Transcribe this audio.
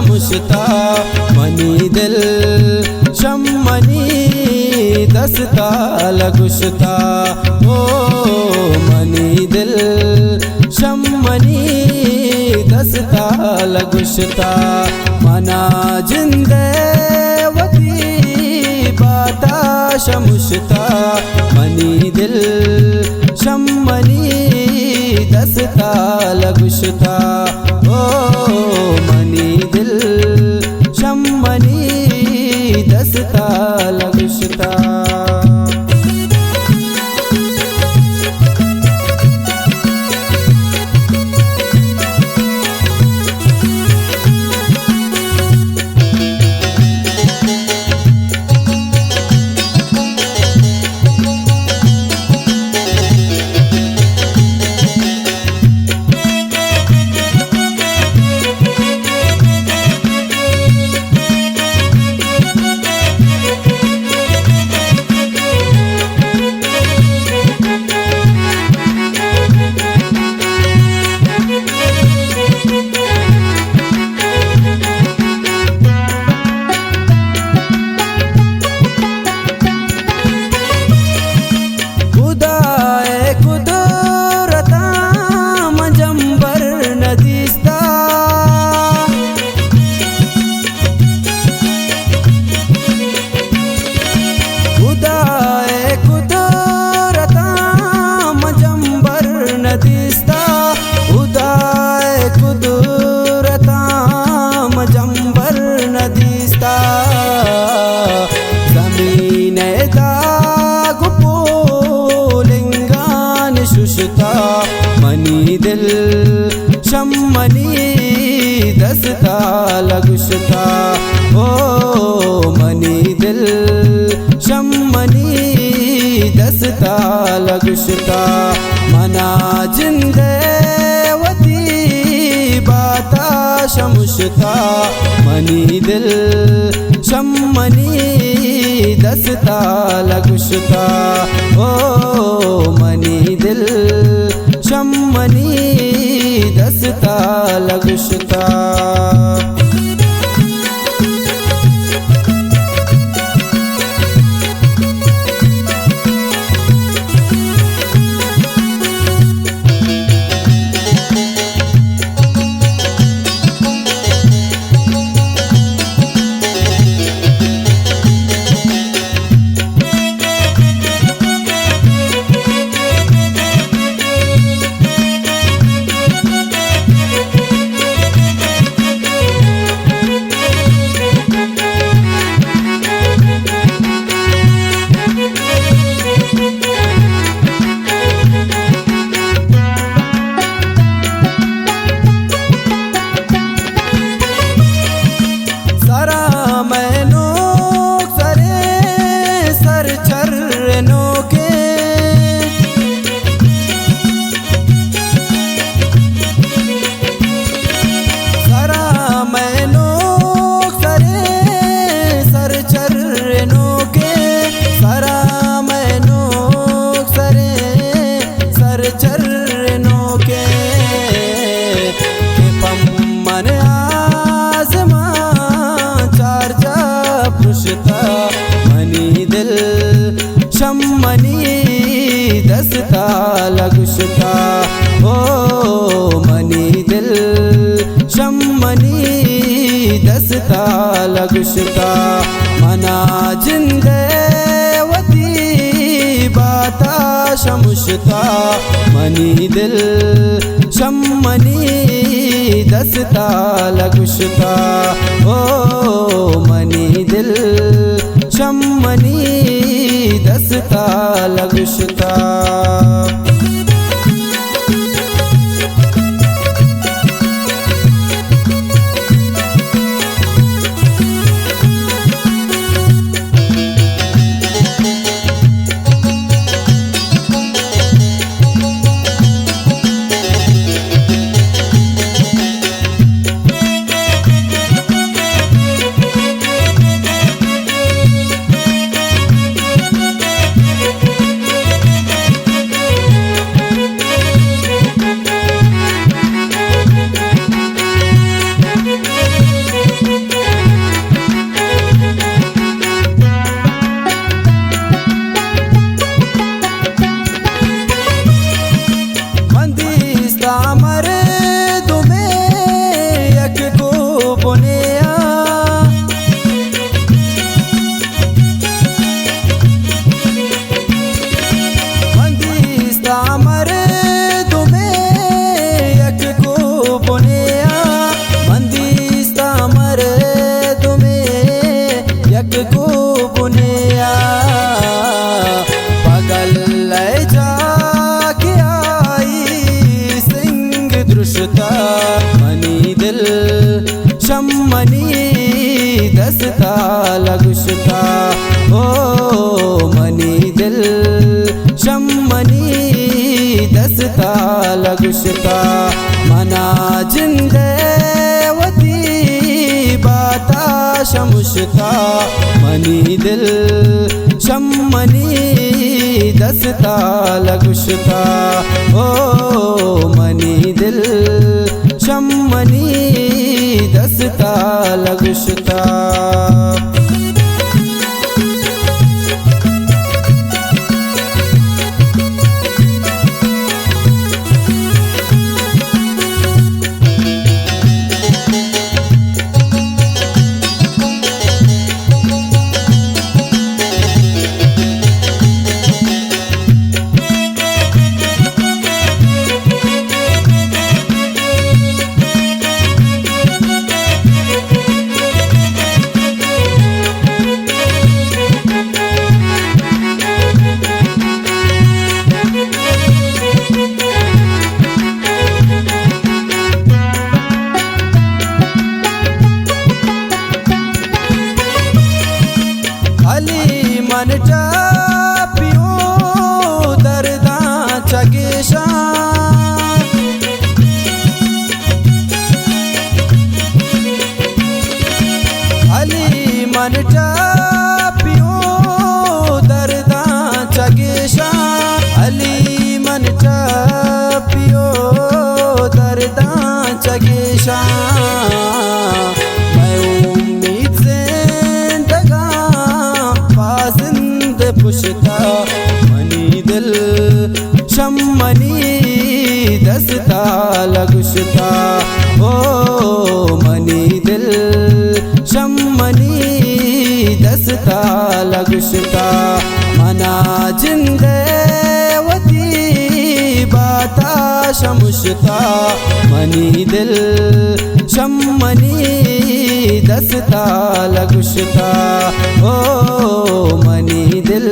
शमुश्ता money दिल शम्मनी दस्ता लगुश्ता ओ money दिल शम्मनी दस्ता लगुश्ता मना जिंदे वती बाता शमुश्ता मनी दिल शम्मनी दस्ता लगुश्ता ओ मनी दिल शम्मनी दस्ता लगुश्ता। मनी दिल शम्मनी दस्ता लगुश्ता ओ मनी दिल शम्मनी दस्ता लगुश्ता मना जिंदे वती बाता शमुश्ता मनी दिल शम्मनी दस्ता लगुश्ता ओ मनी दिल शम्मनी दस्ता लगुश्ता। मनी दिल शम्मनी दस्ता लगुश्ता ओ मनी दिल शम्मनी दस्ता लगुश्ता मना जिंदे वती बाता शमुश्ता मनी दिल शम्मनी दस्ता लगुश्ता ओ मनी दिल शम्मनी दस्ता लगुश्ता। शमुश्ता मनी दिल शम्मनी दस्ता लगुश्ता ओ मनी दिल शम्मनी दस्ता लगुश्ता। अली मन चापियो दर्दा चगेशा अली मन चापियो दर्दा चगेशा अली मन चापियो दर्दा चगेशा। पुश्ता मनी दिल शम्मनी दस्ता लगुश्ता ओ मनी दिल शम्मनी दस्ता लगुश्ता। मना जिंदे वती बाता शमुश्ता मनी दिल शम्मनी दस्ता लगुश्ता ओ मनी दिल